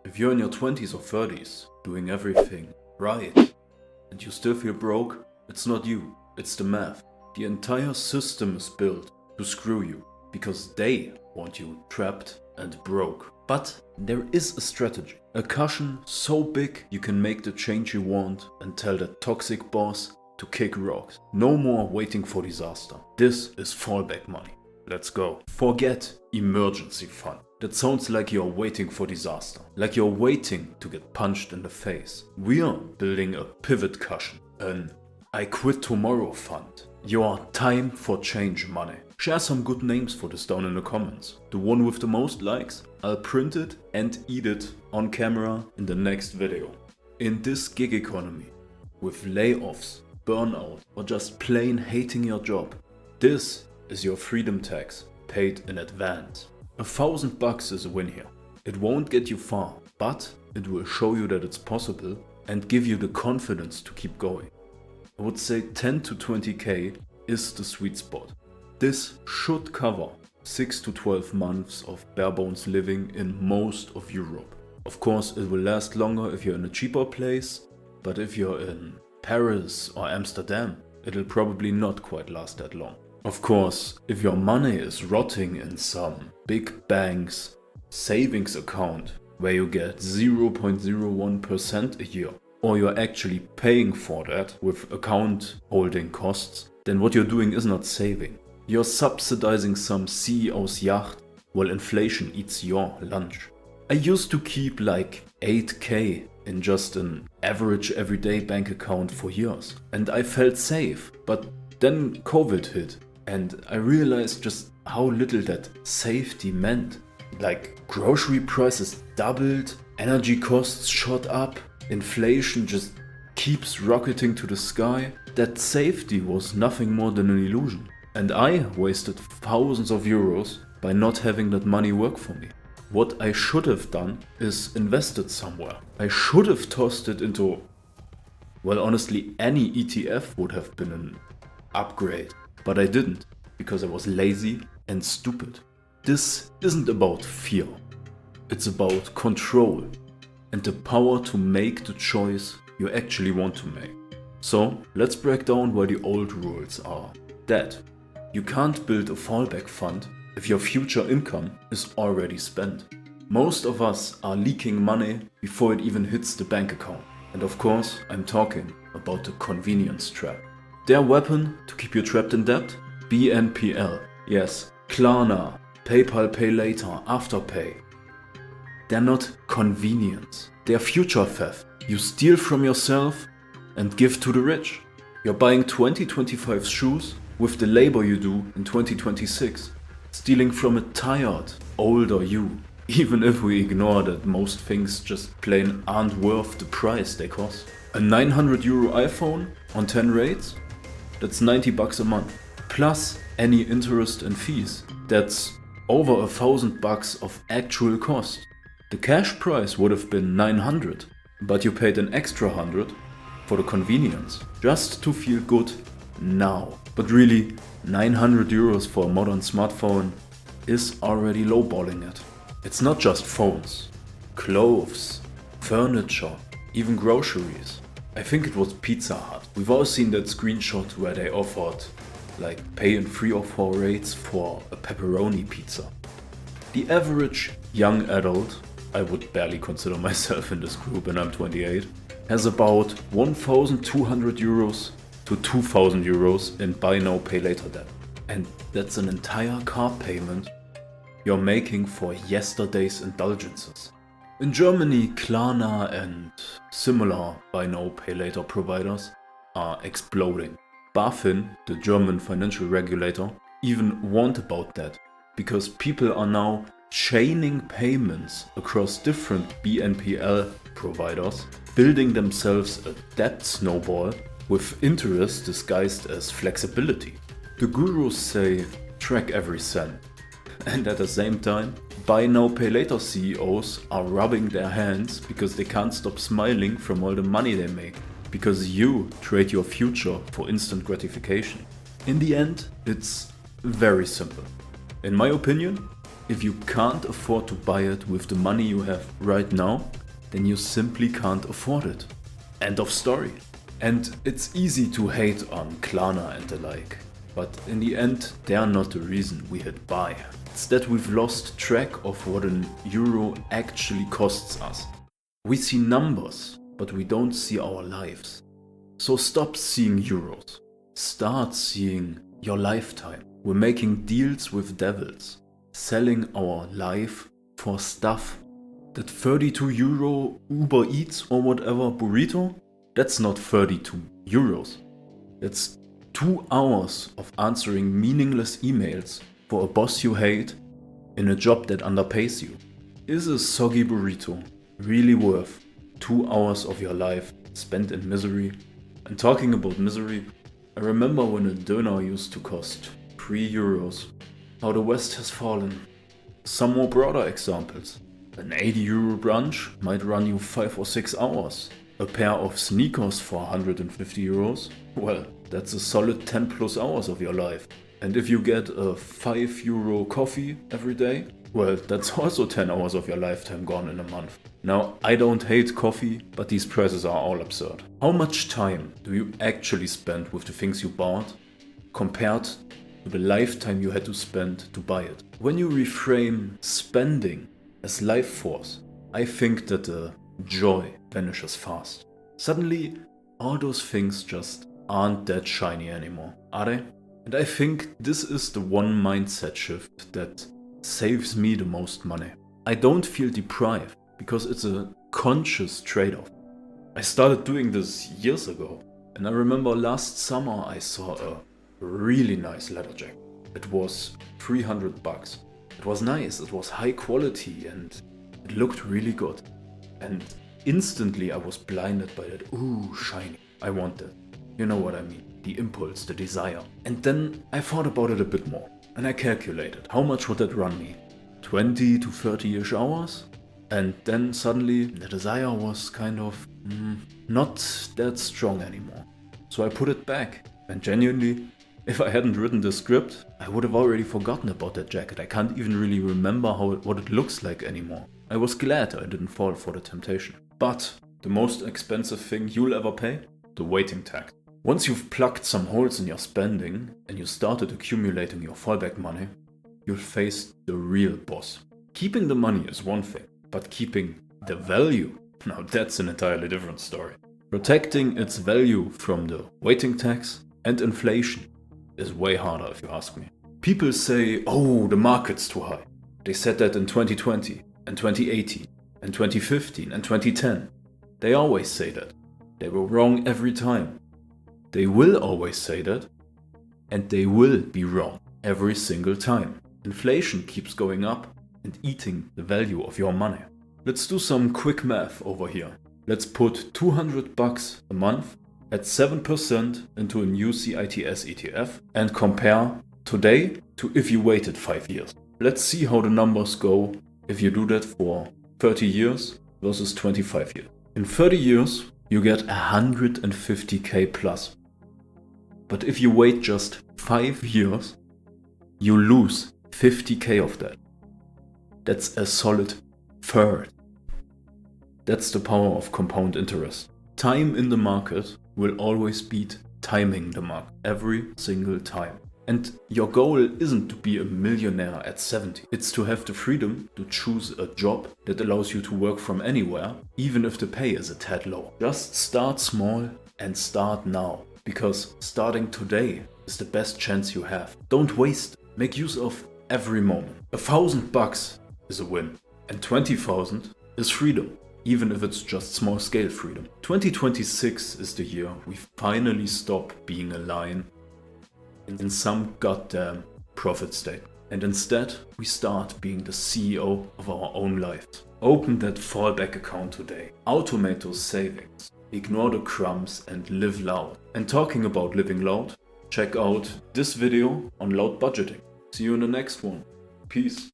If you're in your 20s or 30s, doing everything right, and you still feel broke, it's not you, it's the math. The entire system is built to screw you, because they want you trapped and broke. But there is a strategy, a cushion so big you can make the change you want and tell that toxic boss to kick rocks. No more waiting for disaster. This is fallback money. Let's go. Forget emergency fund. That sounds like you're waiting for disaster. Like you're waiting to get punched in the face. We are building a pivot cushion. An I quit tomorrow fund. Your time for change money. Share some good names for this down in the comments. The one with the most likes, I'll print it and eat it on camera in the next video. In this gig economy, with layoffs, burnout, or just plain hating your job, this is your freedom tax paid in advance. $1,000 is a win here. It won't get you far, but it will show you that it's possible and give you the confidence to keep going. I would say 10 to 20k is the sweet spot. This should cover 6 to 12 months of bare bones living in most of Europe. Of course, it will last longer if you're in a cheaper place, but if you're in Paris or Amsterdam, it'll probably not quite last that long. Of course, if your money is rotting in some big bank's savings account where you get 0.01% a year, or you're actually paying for that with account holding costs, then what you're doing is not saving. You're subsidizing some CEO's yacht while inflation eats your lunch. I used to keep like 8k in just an average everyday bank account for years, and I felt safe, but then COVID hit. And I realized just how little that safety meant. Like grocery prices doubled, energy costs shot up, inflation just keeps rocketing to the sky. That safety was nothing more than an illusion. And I wasted thousands of euros by not having that money work for me. What I should have done is invested somewhere. I should have tossed it into, well, honestly, any ETF would have been an upgrade. But I didn't, because I was lazy and stupid. This isn't about fear. It's about control and the power to make the choice you actually want to make. So let's break down why the old rules are. That you can't build a fallback fund if your future income is already spent. Most of us are leaking money before it even hits the bank account. And of course, I'm talking about the convenience trap. Their weapon to keep you trapped in debt? BNPL. Yes, Klarna, PayPal Pay Later, Afterpay. They're not convenience. They're future theft. You steal from yourself and give to the rich. You're buying 2025 shoes with the labor you do in 2026. Stealing from a tired, older you. Even if we ignore that most things just plain aren't worth the price they cost. A 900 euro iPhone on 10 rates? That's $90 a month, plus any interest and fees. That's over $1,000 of actual cost. The cash price would have been 900, but you paid an extra 100 for the convenience, just to feel good now. But really, 900 euros for a modern smartphone is already lowballing it. It's not just phones, clothes, furniture, even groceries. I think it was Pizza Hut. We've all seen that screenshot where they offered like pay in 3 or 4 rates for a pepperoni pizza. The average young adult, I would barely consider myself in this group and I'm 28, has about 1,200 euros to 2,000 euros in buy now pay later debt. And that's an entire car payment you're making for yesterday's indulgences. In Germany, Klarna and similar buy now pay later providers are exploding. BaFin, the German financial regulator, even warned about that because people are now chaining payments across different BNPL providers, building themselves a debt snowball with interest disguised as flexibility. The gurus say track every cent. And at the same time, buy now pay later CEOs are rubbing their hands because they can't stop smiling from all the money they make. Because you trade your future for instant gratification. In the end, it's very simple. In my opinion, If you can't afford to buy it with the money you have right now, then you simply can't afford it. End of story. And it's easy to hate on Klarna and the like, but in the end they are not the reason we hit buy. It's that we've lost track of what an euro actually costs us. We see numbers, but we don't see our lives. So stop seeing euros. Start seeing your lifetime. We're making deals with devils, selling our life for stuff. That 32 euro Uber Eats or whatever burrito, that's not 32 euros. That's 2 hours of answering meaningless emails for a boss you hate in a job that underpays you. Is a soggy burrito really worth 2 hours of your life spent in misery? And talking about misery, I remember when a döner used to cost 3 euros. How the West has fallen. Some more broader examples. An 80 euro brunch might run you 5 or 6 hours. A pair of sneakers for 150 euros? Well, that's a solid 10 plus hours of your life. And if you get a 5 euro coffee every day, well, that's also 10 hours of your lifetime gone in a month. Now, I don't hate coffee, but these prices are all absurd. How much time do you actually spend with the things you bought compared to the lifetime you had to spend to buy it? When you reframe spending as life force, I think that the joy vanishes fast. Suddenly, all those things just aren't that shiny anymore, are they? And I think this is the one mindset shift that saves me the most money. I don't feel deprived because it's a conscious trade-off. I started doing this years ago, and I remember last summer I saw a really nice leather jacket. It was 300 bucks. It was nice, it was high quality, and it looked really good. And instantly I was blinded by that, ooh, shiny, I want that. You know what I mean, the impulse, the desire. And then I thought about it a bit more, and I calculated, how much would that run me? 20 to 30-ish hours? And then suddenly the desire was kind of not that strong anymore. So I put it back, and genuinely, if I hadn't written the script, I would have already forgotten about that jacket. I can't even really remember what it looks like anymore. I was glad I didn't fall for the temptation. But the most expensive thing you'll ever pay? The waiting tax. Once you've plugged some holes in your spending and you started accumulating your fallback money, you'll face the real boss. Keeping the money is one thing, but keeping the value, now that's an entirely different story. Protecting its value from the waiting tax and inflation is way harder if you ask me. People say, oh, the market's too high. They said that in 2020 and 2018 and 2015 and 2010. They always say that. They were wrong every time. They will always say that, and they will be wrong every single time. Inflation keeps going up and eating the value of your money. Let's do some quick math over here. Let's put 200 bucks a month at 7% into a new CITS ETF and compare today to if you waited 5 years. Let's see how the numbers go if you do that for 30 years versus 25 years. In 30 years, you get 150k plus. But if you wait just 5 years, you lose 50k of that. That's a solid third. That's the power of compound interest. Time in the market will always beat timing the market every single time. And your goal isn't to be a millionaire at 70. It's to have the freedom to choose a job that allows you to work from anywhere, even if the pay is a tad low. Just start small and start now, because starting today is the best chance you have. Don't waste it. Make use of every moment. 1,000 bucks is a win, and 20,000 is freedom, even if it's just small scale freedom. 2026 is the year we finally stop being a lion in some goddamn profit state. And instead, we start being the CEO of our own lives. Open that fallback account today. Automate those savings. Ignore the crumbs and live loud. And talking about living loud, check out this video on loud budgeting. See you in the next one. Peace.